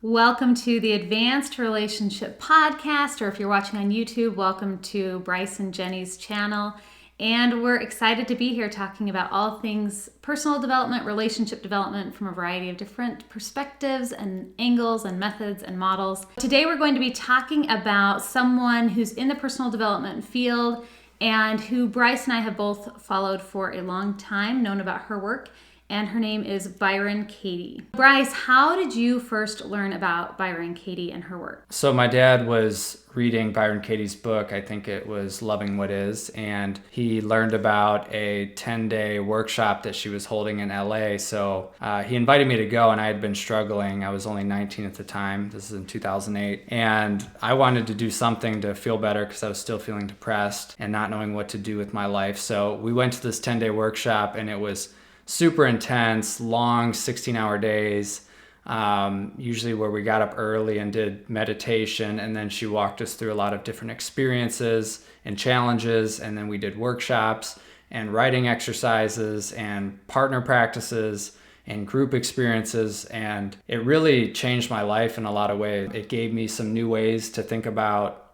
Welcome to the Advanced Relationship Podcast, or if you're watching on YouTube, welcome to Bryce and Jenny's channel. And we're excited to be here talking about all things personal development, relationship development from a variety of different perspectives and angles and methods and models. Today we're going to be talking about someone who's in the personal development field and who Bryce and I have both followed for a long time, known about her work. And her name is Byron Katie. Bryce, how did you first learn about Byron Katie and her work? So my dad was reading Byron Katie's book, I think it was Loving What Is, and he learned about a 10-day workshop that she was holding in LA. So he invited me to go, and I had been struggling. I was only 19 at the time. This is in 2008. And I wanted to do something to feel better because I was still feeling depressed and not knowing what to do with my life. So we went to this 10-day workshop, and it was super intense, long 16-hour days, usually where we got up early and did meditation, and then she walked us through a lot of different experiences and challenges, and then we did workshops and writing exercises and partner practices and group experiences, and it really changed my life in a lot of ways. It gave me some new ways to think about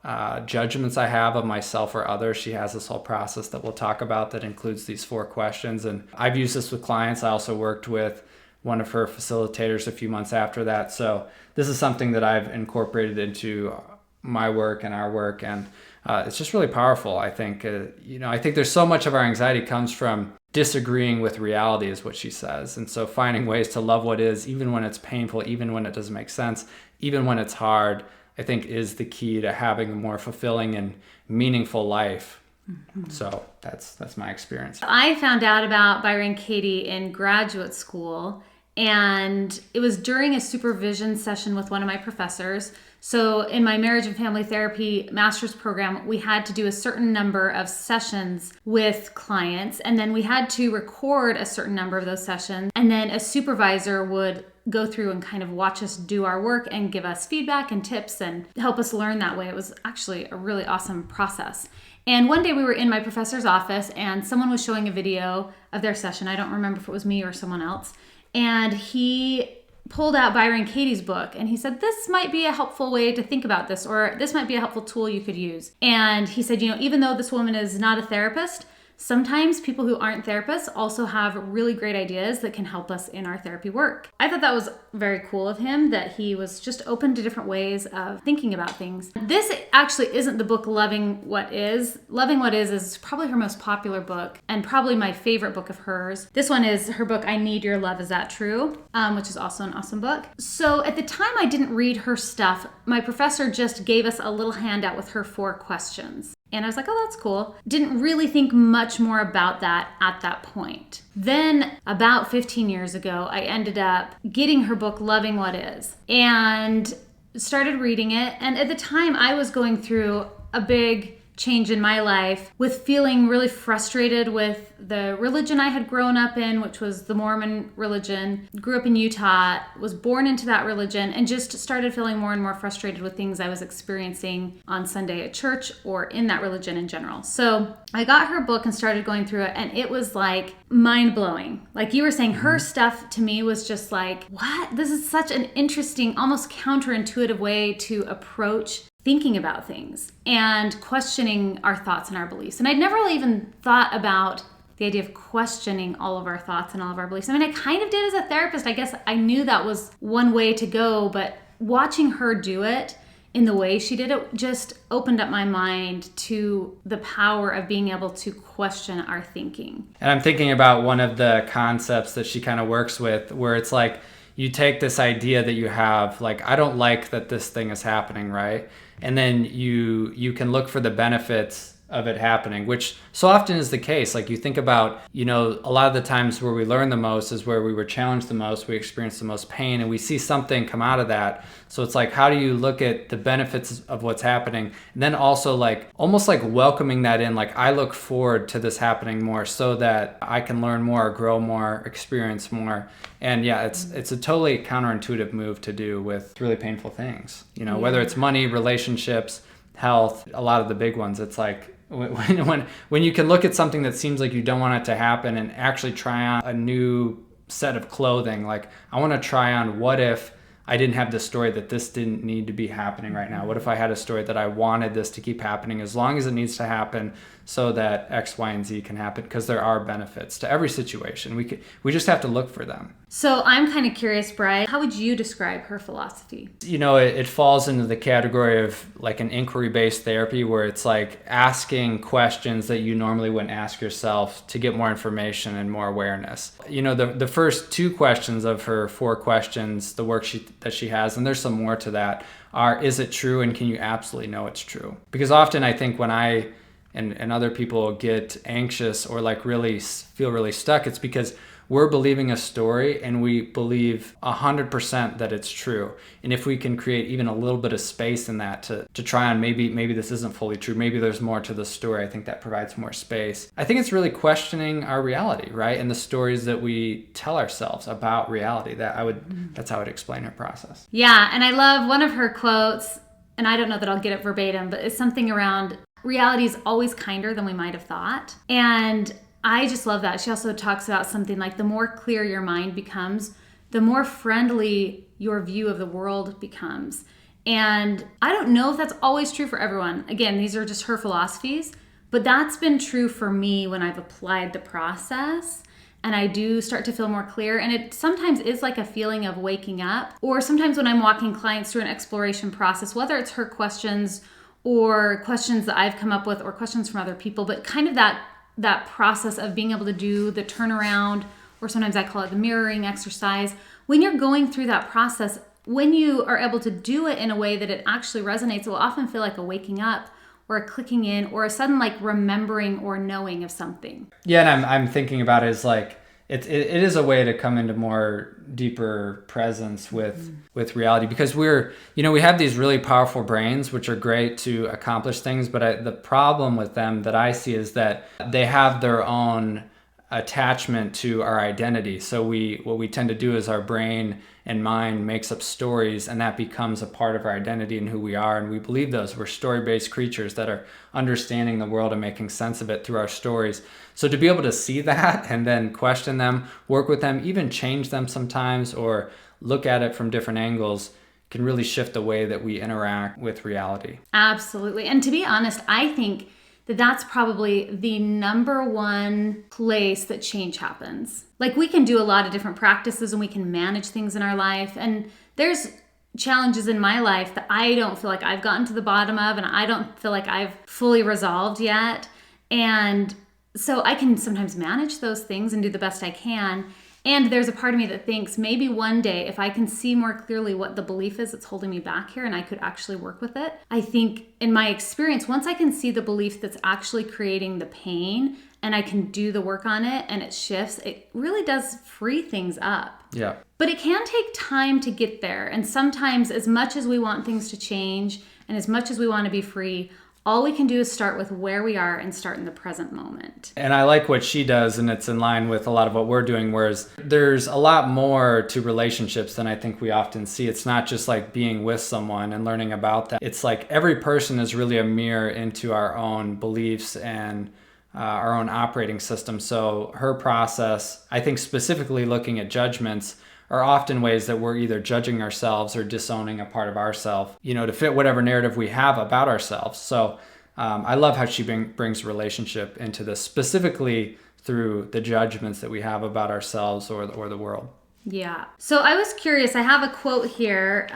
judgments I have of myself or others. She has this whole process that we'll talk about that includes these 4 questions. And I've used this with clients. I also worked with one of her facilitators a few months after that. So this is something that I've incorporated into my work and our work. And it's just really powerful. I think, I think there's so much of our anxiety comes from disagreeing with reality is what she says. And so finding ways to love what is, even when it's painful, even when it doesn't make sense, even when it's hard, I think is the key to having a more fulfilling and meaningful life. Mm-hmm. So that's my experience. I found out about Byron Katie in graduate school, and it was during a supervision session with one of my professors. So in my marriage and family therapy master's program, we had to do a certain number of sessions with clients, and then we had to record a certain number of those sessions, and then a supervisor would go through and kind of watch us do our work and give us feedback and tips and help us learn that way. It was actually a really awesome process. And one day we were in my professor's office and someone was showing a video of their session. I don't remember if it was me or someone else. And he pulled out Byron Katie's book and he said, this might be a helpful way to think about this, or this might be a helpful tool you could use. And he said, even though this woman is not a therapist, sometimes people who aren't therapists also have really great ideas that can help us in our therapy work. I thought that was very cool of him, that he was just open to different ways of thinking about things. This actually isn't the book Loving What Is. Loving What Is probably her most popular book and probably my favorite book of hers. This one is her book, I Need Your Love, Is That True? Which is also an awesome book. So at the time I didn't read her stuff. My professor just gave us a little handout with her 4 questions. And I was like, oh, that's cool. Didn't really think much more about that at that point. Then about 15 years ago, I ended up getting her book, Loving What Is, and started reading it. And at the time, I was going through a big change in my life with feeling really frustrated with the religion I had grown up in, which was the Mormon religion. Grew up in Utah, was born into that religion, and just started feeling more and more frustrated with things I was experiencing on Sunday at church or in that religion in general. So I got her book and started going through it, and it was like mind-blowing. Like you were saying, her stuff to me was just like, what? This is such an interesting, almost counterintuitive way to approach thinking about things and questioning our thoughts and our beliefs. And I'd never really even thought about the idea of questioning all of our thoughts and all of our beliefs. I mean, I kind of did as a therapist. I guess I knew that was one way to go, but watching her do it in the way she did it just opened up my mind to the power of being able to question our thinking. And I'm thinking about one of the concepts that she kind of works with, where it's like, you take this idea that you have, like, I don't like that this thing is happening, right? And then you can look for the benefits of it happening, which so often is the case. Like you think about, a lot of the times where we learn the most is where we were challenged the most, we experience the most pain, and we see something come out of that. So it's like, how do you look at the benefits of what's happening? And then also like, almost like welcoming that in, like I look forward to this happening more so that I can learn more, grow more, experience more. And yeah, it's a totally counterintuitive move to do with really painful things, whether it's money, relationships, health, a lot of the big ones. It's like, when you can look at something that seems like you don't want it to happen and actually try on a new set of clothing, like I want to try on, what if I didn't have the story that this didn't need to be happening right now? What if I had a story that I wanted this to keep happening as long as it needs to happen so that X, Y, and Z can happen? Because there are benefits to every situation. We just have to look for them. So I'm kind of curious, Bryce, how would you describe her philosophy? It falls into the category of like an inquiry-based therapy, where it's like asking questions that you normally wouldn't ask yourself to get more information and more awareness. The first 2 questions of her 4 questions, the work that she has, and there's some more to that, are, is it true, and can you absolutely know it's true? Because often I think when I and other people get anxious or like really feel really stuck, it's because we're believing a story and we believe 100% that it's true. And if we can create even a little bit of space in that to try on, maybe this isn't fully true, maybe there's more to the story, I think that provides more space. I think it's really questioning our reality, right? And the stories that we tell ourselves about reality. That's how I would explain her process. Yeah, and I love one of her quotes, and I don't know that I'll get it verbatim, but it's something around reality is always kinder than we might have thought. And I just love that. She also talks about something like the more clear your mind becomes, the more friendly your view of the world becomes. And I don't know if that's always true for everyone. Again, these are just her philosophies, but that's been true for me when I've applied the process. And I do start to feel more clear. And it sometimes is like a feeling of waking up. Or sometimes when I'm walking clients through an exploration process, whether it's her questions or questions that I've come up with or questions from other people, but kind of that process of being able to do the turnaround, or sometimes I call it the mirroring exercise. When you're going through that process, when you are able to do it in a way that it actually resonates, it will often feel like a waking up or a clicking in or a sudden like remembering or knowing of something. Yeah, and I'm thinking about it as like, it is a way to come into more deeper presence with reality, because we have these really powerful brains, which are great to accomplish things. But the problem with them that I see is that they have their own attachment to our identity. So what we tend to do is our brain and mind makes up stories, and that becomes a part of our identity and who we are. And we believe those. We're story-based creatures that are understanding the world and making sense of it through our stories. So to be able to see that and then question them, work with them, even change them sometimes, or look at it from different angles, can really shift the way that we interact with reality. Absolutely. And to be honest, I think that's probably the number one place that change happens. Like, we can do a lot of different practices and we can manage things in our life. And there's challenges in my life that I don't feel like I've gotten to the bottom of, and I don't feel like I've fully resolved yet. And so I can sometimes manage those things and do the best I can. And there's a part of me that thinks maybe one day, if I can see more clearly what the belief is that's holding me back here and I could actually work with it, I think in my experience, once I can see the belief that's actually creating the pain and I can do the work on it and it shifts, it really does free things up. Yeah. But it can take time to get there. And sometimes, as much as we want things to change and as much as we want to be free, all we can do is start with where we are and start in the present moment. And I like what she does, and it's in line with a lot of what we're doing, whereas there's a lot more to relationships than I think we often see. It's not just like being with someone and learning about that. It's like every person is really a mirror into our own beliefs and our own operating system. So her process, I think specifically looking at judgments, are often ways that we're either judging ourselves or disowning a part of ourselves, to fit whatever narrative we have about ourselves. So I love how she brings relationship into this, specifically through the judgments that we have about ourselves or the world. Yeah. So I was curious. I have a quote here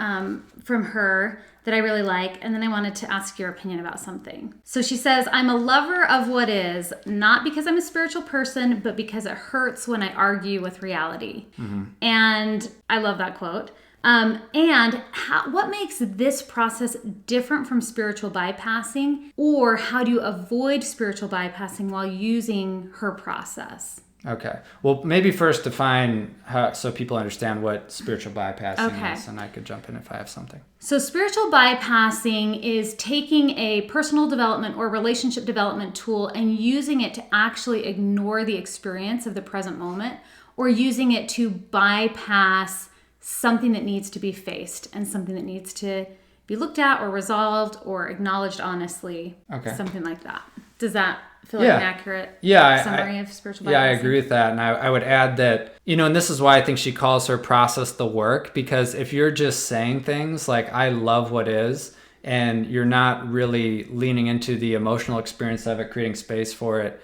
from her that I really like, and then I wanted to ask your opinion about something. So she says, "I'm a lover of what is, not because I'm a spiritual person, but because it hurts when I argue with reality." Mm-hmm. And I love that quote. What makes this process different from spiritual bypassing, or how do you avoid spiritual bypassing while using her process? Okay. Well, maybe first define so people understand what spiritual bypassing is, and I could jump in if I have something. So spiritual bypassing is taking a personal development or relationship development tool and using it to actually ignore the experience of the present moment, or using it to bypass something that needs to be faced and something that needs to be looked at or resolved or acknowledged honestly. Okay. Something like that. Does that feel like an accurate summary of spiritual bypassing. Yeah, I agree with that. And I would add that, and this is why I think she calls her process the work, because if you're just saying things like, I love what is, and you're not really leaning into the emotional experience of it, creating space for it,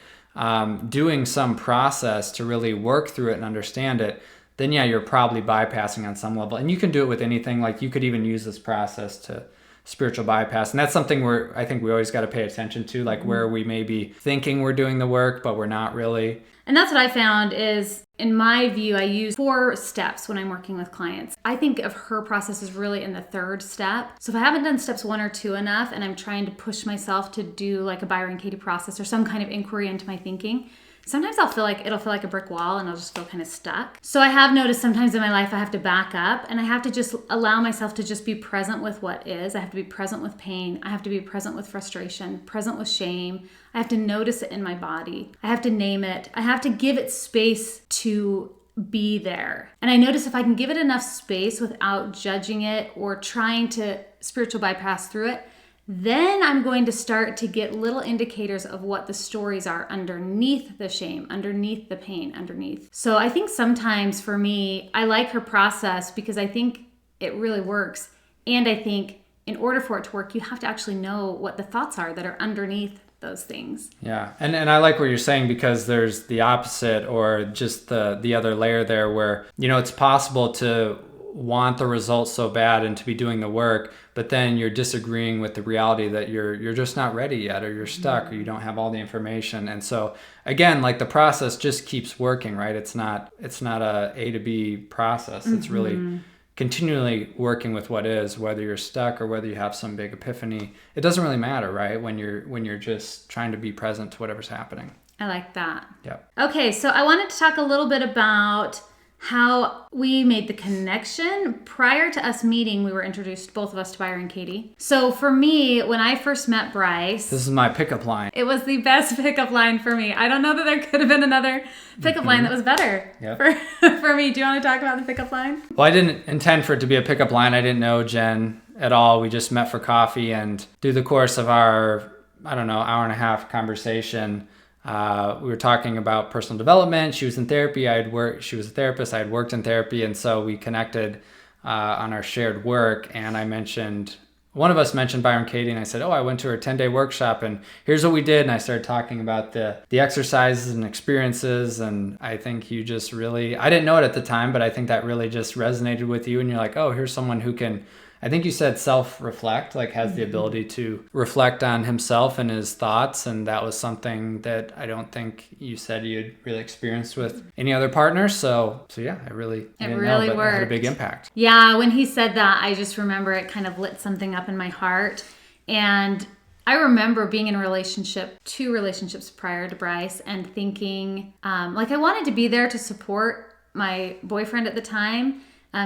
doing some process to really work through it and understand it, then yeah, you're probably bypassing on some level. And you can do it with anything. Like you could even use this process to spiritual bypass. And that's something where I think we always got to pay attention to, like where we may be thinking we're doing the work, but we're not really. And that's what I found is, in my view, I use 4 steps when I'm working with clients. I think of her process as really in the 3rd step. So if I haven't done steps 1 or 2 enough and I'm trying to push myself to do like a Byron Katie process or some kind of inquiry into my thinking, sometimes it'll feel like a brick wall and I'll just feel kind of stuck. So I have noticed sometimes in my life I have to back up and I have to just allow myself to just be present with what is. I have to be present with pain. I have to be present with frustration, present with shame. I have to notice it in my body. I have to name it. I have to give it space to be there. And I notice if I can give it enough space without judging it or trying to spiritual bypass through it, then I'm going to start to get little indicators of what the stories are underneath the shame, underneath the pain, underneath. So I think sometimes for me, I like her process because I think it really works. And I think in order for it to work, you have to actually know what the thoughts are that are underneath those things. Yeah. And I like what you're saying, because there's the opposite, or just the other layer there where, it's possible to want the results so bad and to be doing the work, but then you're disagreeing with the reality that you're just not ready yet, or you're stuck, or you don't have all the information. And so again, like the process just keeps working, right? It's not a to B process. It's really continually working with what is, whether you're stuck or whether you have some big epiphany. It doesn't really matter, right? When you're just trying to be present to whatever's happening. I like that. Yeah. Okay, so I wanted to talk a little bit about how we made the connection. Prior to us meeting, we were introduced, both of us, to Byron Katie. So for me, when I first met Bryce... This is my pickup line. It was the best pickup line for me. I don't know that there could have been another pickup line that was better for me. Do you want to talk about the pickup line? Well, I didn't intend for it to be a pickup line. I didn't know Jen at all. We just met for coffee, and through the course of our, hour and a half conversation, we were talking about personal development. She was in therapy. She was a therapist. I had worked in therapy. And so we connected on our shared work. And one of us mentioned Byron Katie. And I said, I went to her 10-day workshop and here's what we did. And I started talking about the exercises and experiences. And I think you just really, I didn't know it at the time, but I think that really just resonated with you. And you're like, here's someone who can, I think you said self-reflect, like has the ability to reflect on himself and his thoughts. And that was something that I don't think you said you'd really experienced with any other partner. So yeah, it really worked. It had a big impact. Yeah, when he said that, I just remember it kind of lit something up in my heart. And I remember being in two relationships prior to Bryce, and thinking like I wanted to be there to support my boyfriend at the time.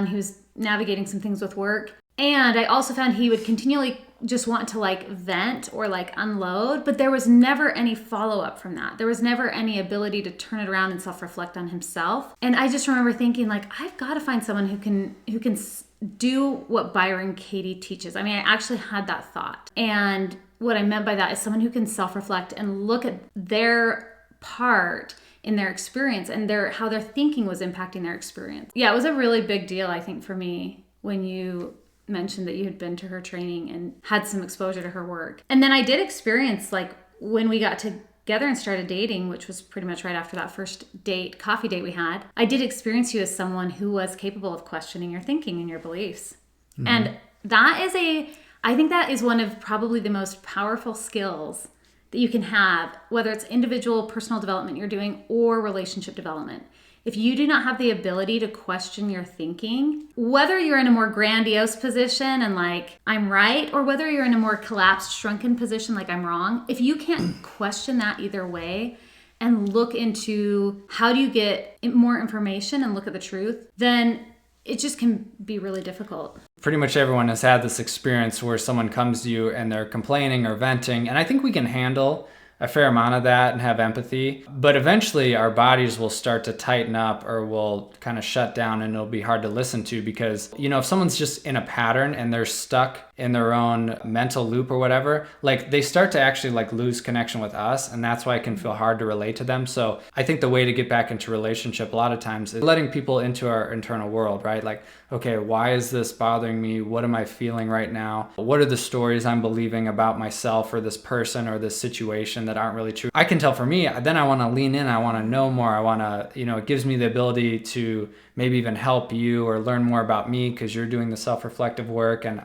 He was navigating some things with work. And I also found he would continually just want to like vent or like unload, but there was never any follow-up from that. There was never any ability to turn it around and self-reflect on himself. And I just remember thinking like, I've got to find someone who can do what Byron Katie teaches. I mean, I actually had that thought. And what I meant by that is someone who can self-reflect and look at their part in their experience and how their thinking was impacting their experience. Yeah, it was a really big deal, I think, for me when you mentioned that you had been to her training and had some exposure to her work. And then I did experience, like, when we got together and started dating, which was pretty much right after that first coffee date we had, I did experience you as someone who was capable of questioning your thinking and your beliefs. Mm-hmm. And I think that is one of probably the most powerful skills that you can have, whether it's individual personal development you're doing or relationship development. If you do not have the ability to question your thinking, whether you're in a more grandiose position and like, I'm right, or whether you're in a more collapsed, shrunken position like I'm wrong, if you can't question that either way and look into how do you get more information and look at the truth, then it just can be really difficult. Pretty much everyone has had this experience where someone comes to you and they're complaining or venting. And I think we can handle a fair amount of that and have empathy. But eventually our bodies will start to tighten up or will kind of shut down, and it'll be hard to listen to because, if someone's just in a pattern and they're stuck in their own mental loop or whatever, like they start to actually like lose connection with us. And that's why it can feel hard to relate to them. So I think the way to get back into relationship a lot of times is letting people into our internal world, right? Like, okay, why is this bothering me? What am I feeling right now? What are the stories I'm believing about myself or this person or this situation that aren't really true? I can tell for me, then I want to lean in. I want to know more. I want to, it gives me the ability to maybe even help you or learn more about me because you're doing the self-reflective work. And,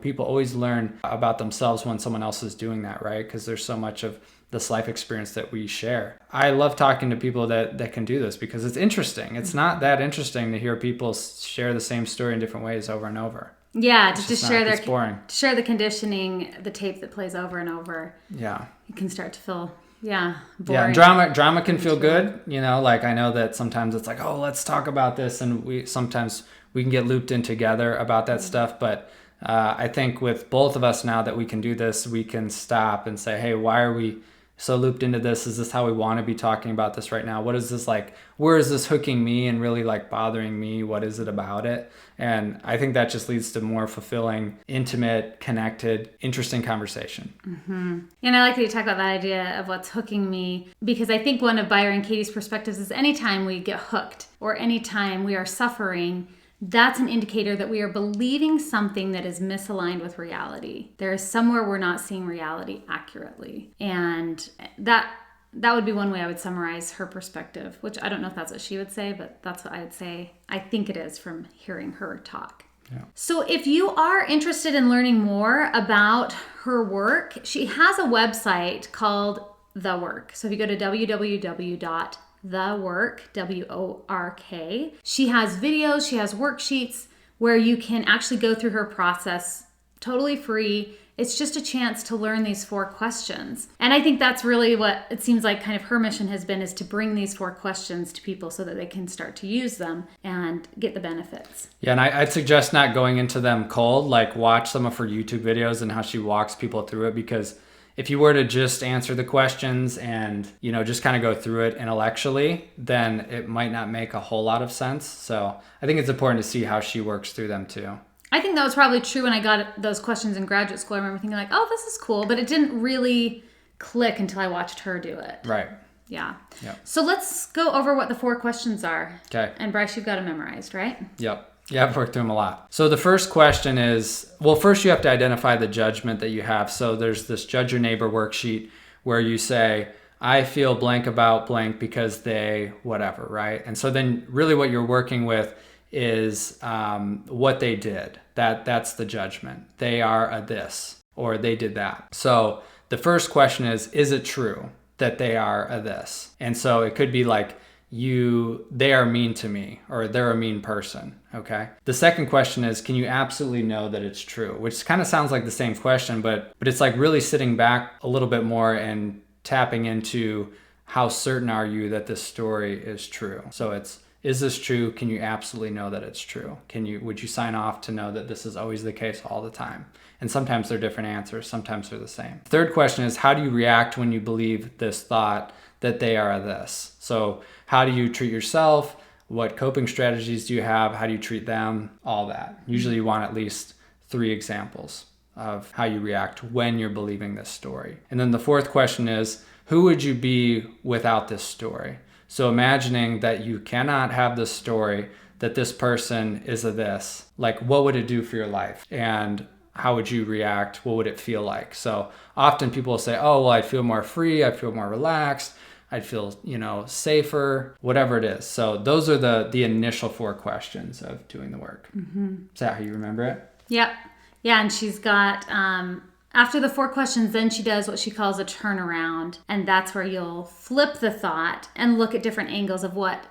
people always learn about themselves when someone else is doing that, right? Because there's so much of this life experience that we share. I love talking to people that can do this because it's interesting. It's not that interesting to hear people share the same story in different ways over and over. Yeah, to just share it's boring. To share the conditioning, the tape that plays over and over. Yeah. You can start to feel boring. Yeah, and drama can feel good. Like I know that sometimes it's like, oh, let's talk about this, and sometimes we can get looped in together about that stuff, but I think with both of us now that we can do this, we can stop and say, hey, why are we so looped into this? Is this how we want to be talking about this right now? What is this like? Where is this hooking me and really like bothering me? What is it about it? And I think that just leads to more fulfilling, intimate, connected, interesting conversation. Mm-hmm. And I like that you talk about that idea of what's hooking me, because I think one of Byron Katie's perspectives is anytime we get hooked or anytime we are suffering, that's an indicator that we are believing something that is misaligned with reality. There is somewhere we're not seeing reality accurately. And that would be one way I would summarize her perspective, which I don't know if that's what she would say, but that's what I would say. I think it is from hearing her talk. Yeah. So if you are interested in learning more about her work, she has a website called The Work. So if you go to www.thework, WORK, she has videos, she has worksheets where you can actually go through her process totally free. It's just a chance to learn these 4 questions. And I think that's really what it seems like kind of her mission has been, is to bring these 4 questions to people so that they can start to use them and get the benefits. Yeah, and I'd suggest not going into them cold, like watch some of her YouTube videos and how she walks people through it, because if you were to just answer the questions and, just kind of go through it intellectually, then it might not make a whole lot of sense. So I think it's important to see how she works through them too. I think that was probably true when I got those questions in graduate school. I remember thinking like, oh, this is cool, but it didn't really click until I watched her do it. Right. Yeah. Yep. So let's go over what the 4 questions are. Okay. And Bryce, you've got them memorized, right? Yep. Yeah, I've worked through them a lot. So the first question is, well, first you have to identify the judgment that you have. So there's this judge your neighbor worksheet where you say, I feel blank about blank because they whatever, right? And so then really what you're working with is what they did. That's the judgment. They are a this or they did that. So the first question is it true that they are a this? And so it could be like, they are mean to me, or they're a mean person. Okay. The second question is, can you absolutely know that it's true? Which kind of sounds like the same question, but it's like really sitting back a little bit more and tapping into how certain are you that this story is true? So is this true? Can you absolutely know that it's true? Would you sign off to know that this is always the case all the time? And sometimes they're different answers. Sometimes they're the same. Third question is, how do you react when you believe this thought that they are a this? So how do you treat yourself? What coping strategies do you have? How do you treat them? All that. Usually you want at least 3 examples of how you react when you're believing this story. And then the fourth question is, who would you be without this story? So imagining that you cannot have this story, that this person is a this, like what would it do for your life? And how would you react? What would it feel like? So often people will say, oh, well, I'd feel more free. I'd feel more relaxed. I'd feel, safer, whatever it is. So those are the initial 4 questions of doing the work. Mm-hmm. Is that how you remember it? Yep. Yeah. And she's got, after the 4 questions, then she does what she calls a turnaround. And that's where you'll flip the thought and look at different angles of what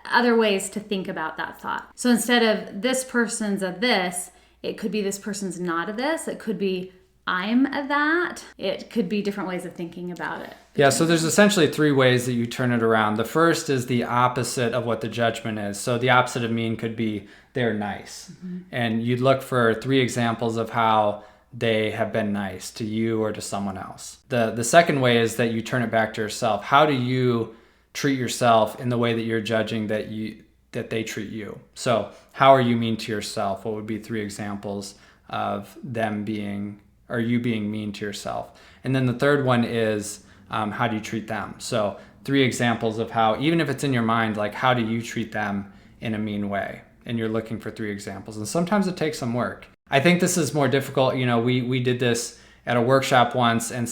other ways to think about that thought. So instead of this person's a this, it could be this person's not a this. It could be I'm a that. It could be different ways of thinking about it. Yeah, so there's essentially 3 ways that you turn it around. The first is the opposite of what the judgment is. So the opposite of mean could be they're nice. Mm-hmm. And you'd look for 3 examples of how they have been nice to you or to someone else. The second way is that you turn it back to yourself. How do you treat yourself in the way that you're judging that they treat you? So how are you mean to yourself? What would be 3 examples of them being, or you being mean to yourself? And then the third one is, how do you treat them? So 3 examples of how, even if it's in your mind, like how do you treat them in a mean way? And you're looking for 3 examples. And sometimes it takes some work. I think this is more difficult. We did this at a workshop once, and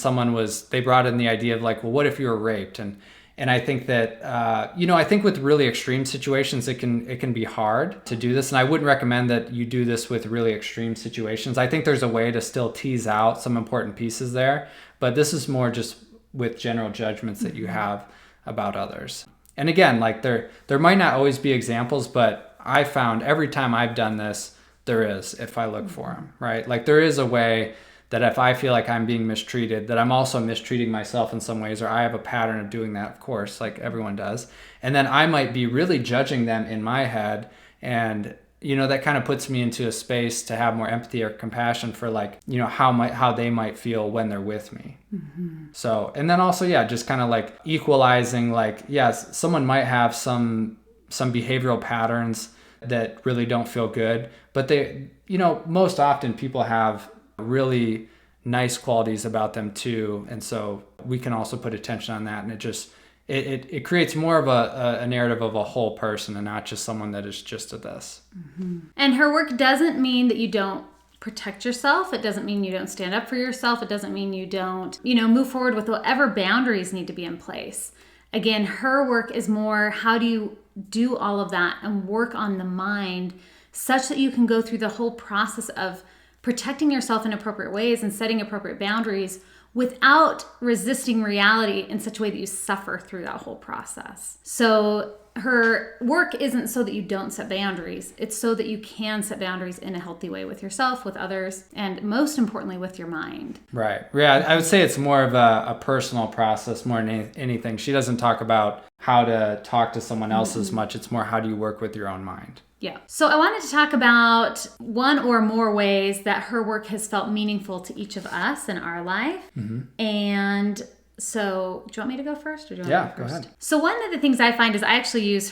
they brought in the idea of like, well, what if you were raped? And I think that, I think with really extreme situations, it can be hard to do this. And I wouldn't recommend that you do this with really extreme situations. I think there's a way to still tease out some important pieces there, but this is more just with general judgments that you have about others. And again, like there might not always be examples, but I found every time I've done this, there is, if I look for them, right? Like there is a way that if I feel like I'm being mistreated, that I'm also mistreating myself in some ways, or I have a pattern of doing that, of course, like everyone does. And then I might be really judging them in my head. And, that kind of puts me into a space to have more empathy or compassion for like, how they might feel when they're with me. Mm-hmm. So, and then also, just kind of like equalizing, like, yes, someone might have some behavioral patterns that really don't feel good, but they, most often people have really nice qualities about them too. And so we can also put attention on that. And it creates more of a narrative of a whole person and not just someone that is just a this. Mm-hmm. And her work doesn't mean that you don't protect yourself. It doesn't mean you don't stand up for yourself. It doesn't mean you don't, move forward with whatever boundaries need to be in place. Again, her work is more, how do you do all of that and work on the mind such that you can go through the whole process of protecting yourself in appropriate ways and setting appropriate boundaries without resisting reality in such a way that you suffer through that whole process. So her work isn't so that you don't set boundaries. It's so that you can set boundaries in a healthy way with yourself, with others, and most importantly, with your mind. Right. Yeah, I would say it's more of a personal process more than anything. She doesn't talk about how to talk to someone else as much. It's more how do you work with your own mind. Yeah. So I wanted to talk about one or more ways that her work has felt meaningful to each of us in our life. Mm-hmm. And so do you want me to go first or do you want me to go first? Go ahead. So one of the things I find is I actually use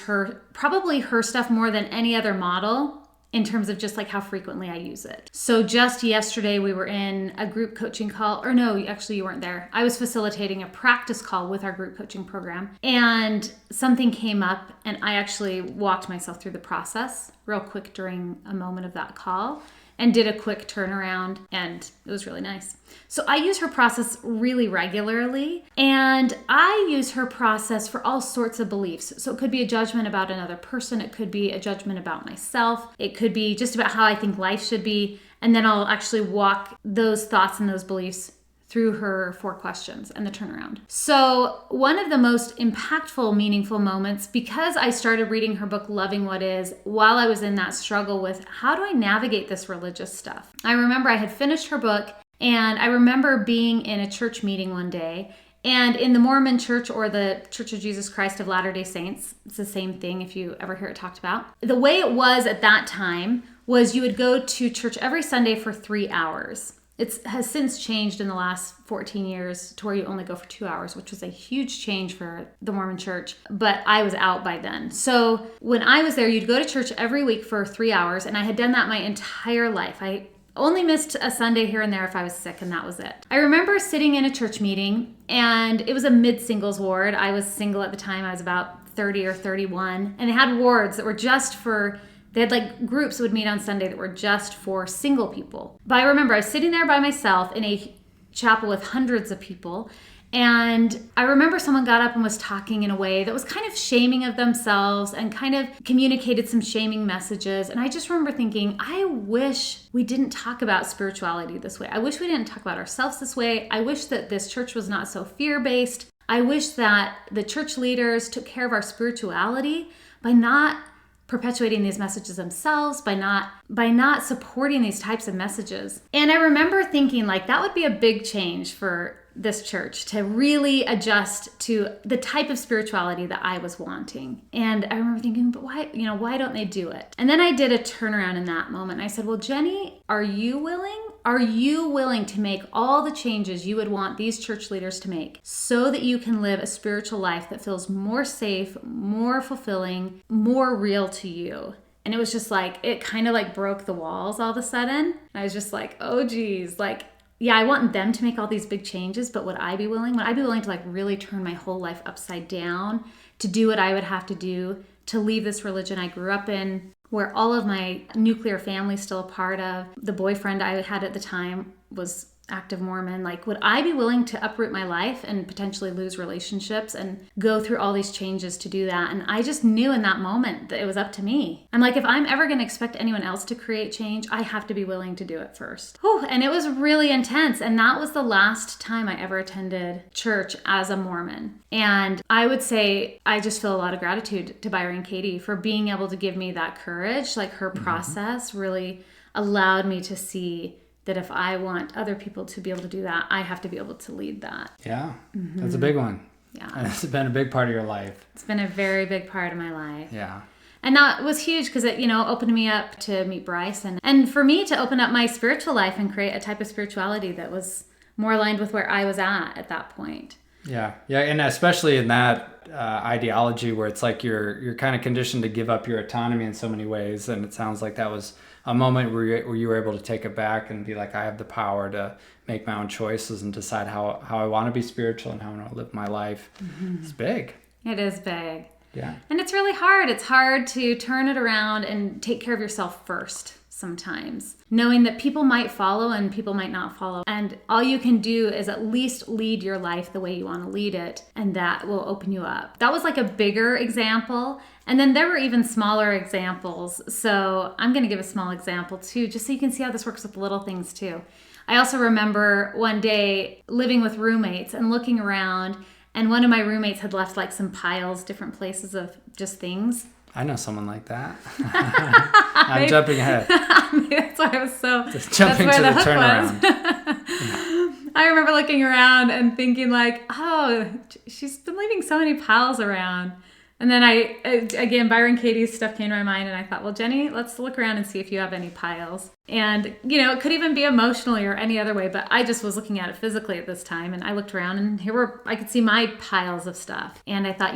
probably her stuff more than any other model in terms of just like how frequently I use it. So just yesterday we were in a group coaching call, or no, actually you weren't there. I was facilitating a practice call with our group coaching program, and something came up and I actually walked myself through the process real quick during a moment of that call and did a quick turnaround, and it was really nice. So I use her process really regularly, and I use her process for all sorts of beliefs. So it could be a judgment about another person, it could be a judgment about myself, it could be just about how I think life should be, and then I'll actually walk those thoughts and those beliefs through her 4 questions and the turnaround. So one of the most impactful, meaningful moments, because I started reading her book, Loving What Is, while I was in that struggle with how do I navigate this religious stuff? I remember I had finished her book, and I remember being in a church meeting one day, and in the Mormon church or the Church of Jesus Christ of Latter-day Saints, it's the same thing if you ever hear it talked about. The way it was at that time was you would go to church every Sunday for 3 hours. It has since changed in the last 14 years to where you only go for 2 hours, which was a huge change for the Mormon church. But I was out by then. So when I was there, you'd go to church every week for 3 hours. And I had done that my entire life. I only missed a Sunday here and there if I was sick, and that was it. I remember sitting in a church meeting, and it was a mid-singles ward. I was single at the time. I was about 30 or 31. And they had wards that were just for... They had like groups that would meet on Sunday that were just for single people. But I remember I was sitting there by myself in a chapel with hundreds of people. And I remember someone got up and was talking in a way that was kind of shaming of themselves and kind of communicated some shaming messages. And I just remember thinking, I wish we didn't talk about spirituality this way. I wish we didn't talk about ourselves this way. I wish that this church was not so fear-based. I wish that the church leaders took care of our spirituality by not perpetuating these messages themselves, by not supporting these types of messages. And I remember thinking like that would be a big change for this church to really adjust to the type of spirituality that I was wanting. And I remember thinking, but why don't they do it? And then I did a turnaround in that moment. I said, well, Jenny, are you willing? Are you willing to make all the changes you would want these church leaders to make so that you can live a spiritual life that feels more safe, more fulfilling, more real to you? And it was just like, it kind of like broke the walls all of a sudden. I was just like, oh geez, like, yeah, I want them to make all these big changes, but would I be willing? Would I be willing to like really turn my whole life upside down to do what I would have to do to leave this religion I grew up in, where all of my nuclear family's still a part of? The boyfriend I had at the time was active Mormon. Like, would I be willing to uproot my life and potentially lose relationships and go through all these changes to do that? And I just knew in that moment that it was up to me. I'm like, if I'm ever going to expect anyone else to create change, I have to be willing to do it first. Whew, and it was really intense. And that was the last time I ever attended church as a Mormon. And I would say I just feel a lot of gratitude to Byron Katie for being able to give me that courage. Like, her process really allowed me to see that if I want other people to be able to do that, I have to be able to lead that. Yeah, that's a big one. Yeah. And it's been a big part of your life. It's been a very big part of my life. Yeah. And that was huge because it, opened me up to meet Bryce and for me to open up my spiritual life and create a type of spirituality that was more aligned with where I was at that point. Yeah. Yeah. And especially in that ideology where it's like you're kind of conditioned to give up your autonomy in so many ways. And it sounds like that was a moment where you were able to take it back and be like, I have the power to make my own choices and decide how I want to be spiritual and how I want to live my life. It's big. It is big. Yeah. And it's really hard. It's hard to turn it around and take care of yourself first sometimes, knowing that people might follow and people might not follow. And all you can do is at least lead your life the way you want to lead it. And that will open you up. That was like a bigger example. And then there were even smaller examples. So I'm going to give a small example too, just so you can see how this works with little things too. I also remember one day living with roommates and looking around, and one of my roommates had left like some piles, different places of just things. I know someone like that. I'm jumping ahead. That's why I was so... Just jumping to the turnaround. I remember looking around and thinking like, oh, she's been leaving so many piles around. And then again, Byron Katie's stuff came to my mind, and I thought, well, Jenny, let's look around and see if you have any piles. And, it could even be emotionally or any other way, but I just was looking at it physically at this time, and I looked around, and I could see my piles of stuff. And I thought,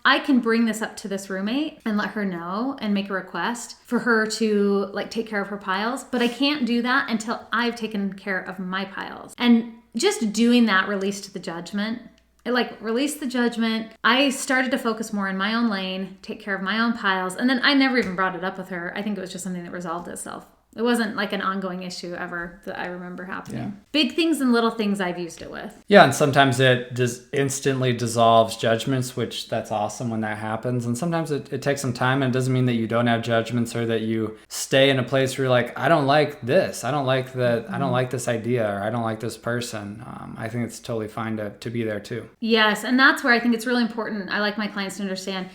I can bring this up to this roommate and let her know and make a request for her to take care of her piles, but I can't do that until I've taken care of my piles. And just doing that released the judgment. It released the judgment. I started to focus more in my own lane, take care of my own piles. And then I never even brought it up with her. I think it was just something that resolved itself. It wasn't like an ongoing issue ever that I remember happening. Yeah. Big things and little things I've used it with. Yeah, and sometimes it just instantly dissolves judgments, which that's awesome when that happens. And sometimes it takes some time, and it doesn't mean that you don't have judgments or that you stay in a place where you're like, I don't like this. I don't like that. I don't like this idea, or I don't like this person. I think it's totally fine to be there too. Yes, and that's where I think it's really important. I like my clients to understand,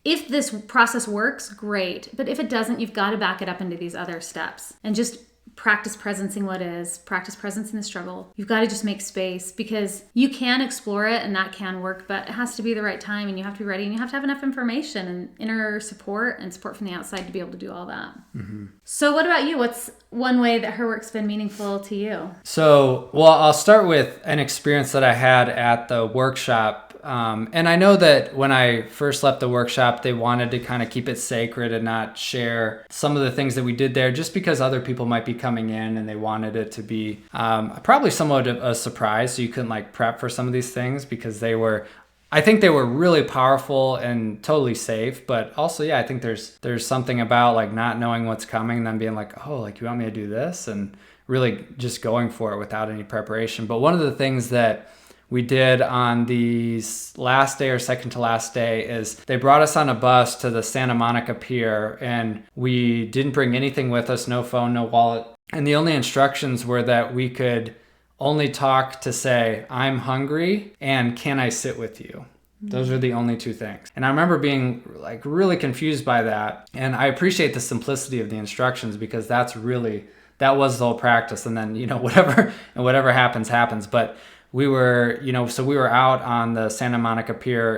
if this process works, great. But if it doesn't, you've got to back it up into these other steps and just practice presencing what is, practice presence in the struggle. You've got to just make space, because you can explore it and that can work, but it has to be the right time, and you have to be ready, and you have to have enough information and inner support and support from the outside to be able to do all that. Mm-hmm. So what about you? What's one way that her work's been meaningful to you? So, well, I'll start with an experience that I had at the workshop. And I know that when I first left the workshop, they wanted to kind of keep it sacred and not share some of the things that we did there, just because other people might be coming in and they wanted it to be probably somewhat of a surprise. So you couldn't prep for some of these things, because I think they were really powerful and totally safe. But also, yeah, I think there's something about not knowing what's coming and then being like, oh, you want me to do this? And really just going for it without any preparation. But one of the things that we did on the last day or second to last day is they brought us on a bus to the Santa Monica Pier, and we didn't bring anything with us, no phone, no wallet. And the only instructions were that we could only talk to say, I'm hungry and can I sit with you? Those are the only two things. And I remember being really confused by that. And I appreciate the simplicity of the instructions, because that was the whole practice. And then, whatever happens. But we were, so we were out on the Santa Monica Pier,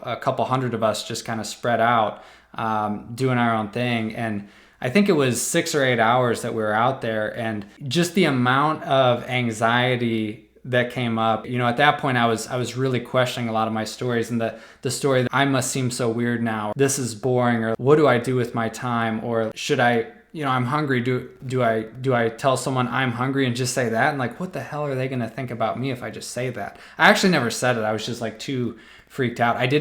a couple hundred of us just kind of spread out, doing our own thing. And I think it was 6 or 8 hours that we were out there, and just the amount of anxiety that came up. At that point I was really questioning a lot of my stories, and the story that I must seem so weird now, this is boring, or what do I do with my time, or should I, I'm hungry, do I tell someone I'm hungry and just say that, and like, what the hell are they going to think about me if I just say that? I actually never said it. I was just like too freaked out. I did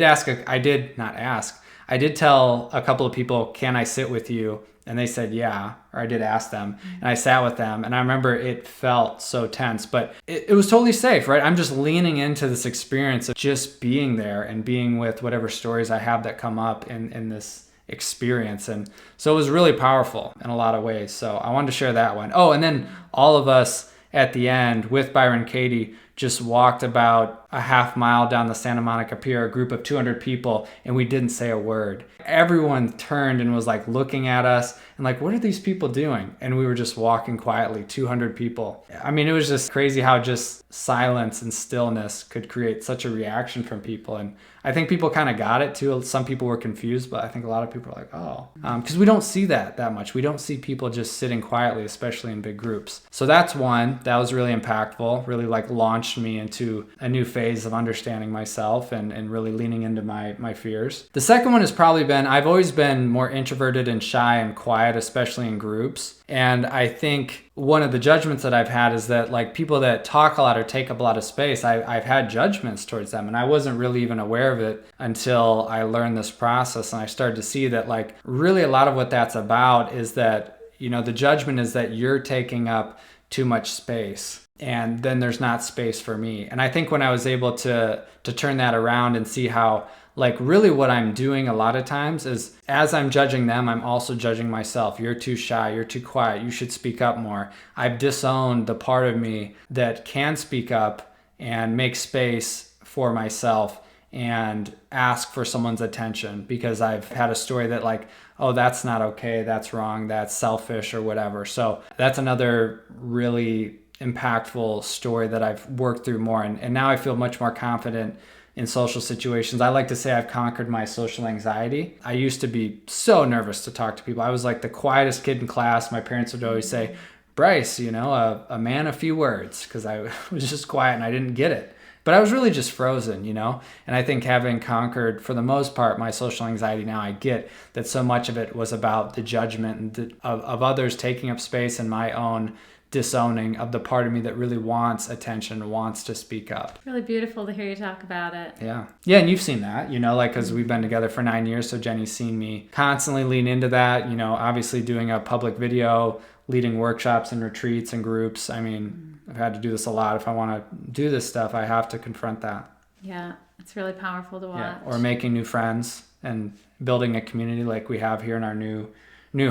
tell a couple of people, can I sit with you? And they said, yeah, or I did ask them, and I sat with them, and I remember it felt so tense, but it was totally safe, right? I'm just leaning into this experience of just being there and being with whatever stories I have that come up in this experience. And so it was really powerful in a lot of ways. So I wanted to share that one. Oh, and then all of us at the end with Byron Katie just walked about a half mile down the Santa Monica Pier, a group of 200 people, and we didn't say a word. Everyone turned and was like looking at us and like, what are these people doing? And we were just walking quietly, 200 people. I mean, it was just crazy how just silence and stillness could create such a reaction from people. And I think people kind of got it too. Some people were confused, but I think a lot of people are like, oh, because we don't see that much. We don't see people just sitting quietly, especially in big groups. So that's one that was really impactful, really like launched me into a new phase of understanding myself and really leaning into my fears. The second one has probably been, I've always been more introverted and shy and quiet, especially in groups. And I think one of the judgments that I've had is that like people that talk a lot or take up a lot of space, I've had judgments towards them, and I wasn't really even aware of it until I learned this process, and I started to see that like really a lot of what that's about is that, the judgment is that you're taking up too much space, and then there's not space for me. And I think when I was able to turn that around and see how like really what I'm doing a lot of times is as I'm judging them, I'm also judging myself. You're too shy, you're too quiet, you should speak up more. I've disowned the part of me that can speak up and make space for myself and ask for someone's attention, because I've had a story that like, oh, that's not okay, that's wrong, that's selfish or whatever. So that's another really impactful story that I've worked through more. And now I feel much more confident in social situations. I like to say I've conquered my social anxiety. I used to be so nervous to talk to people. I was like the quietest kid in class. My parents would always say, Bryce, a man of few words, because I was just quiet and I didn't get it. But I was really just frozen, And I think having conquered, for the most part, my social anxiety now, I get that so much of it was about the judgment of others taking up space and my own disowning of the part of me that really wants attention, wants to speak up. Really beautiful to hear you talk about it. Yeah, and you've seen that, like, because we've been together for 9 years, so Jenny's seen me constantly lean into that, obviously doing a public video, leading workshops and retreats and groups. I mean, I've had to do this a lot. If I want to do this stuff, I have to confront that. Yeah, it's really powerful to watch. Yeah, or making new friends and building a community like we have here in our new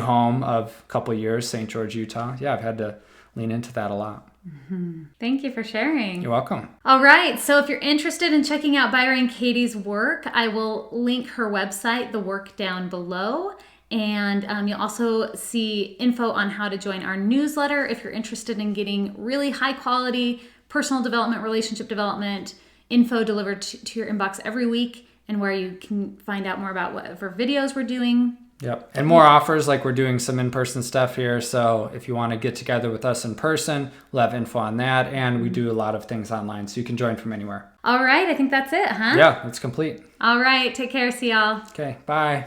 home of a couple of years, St. George, Utah. Yeah, I've had to lean into that a lot. Mm-hmm. Thank you for sharing. You're welcome. All right. So if you're interested in checking out Byron Katie's work, I will link her website, the work, down below. And you'll also see info on how to join our newsletter if you're interested in getting really high quality personal development, relationship development info delivered to your inbox every week, and where you can find out more about whatever videos we're doing. Yep. And more offers, like we're doing some in-person stuff here. So if you want to get together with us in person, we'll have info on that. And we do a lot of things online, so you can join from anywhere. All right. I think that's it, huh? Yeah, it's complete. All right. Take care. See y'all. Okay. Bye.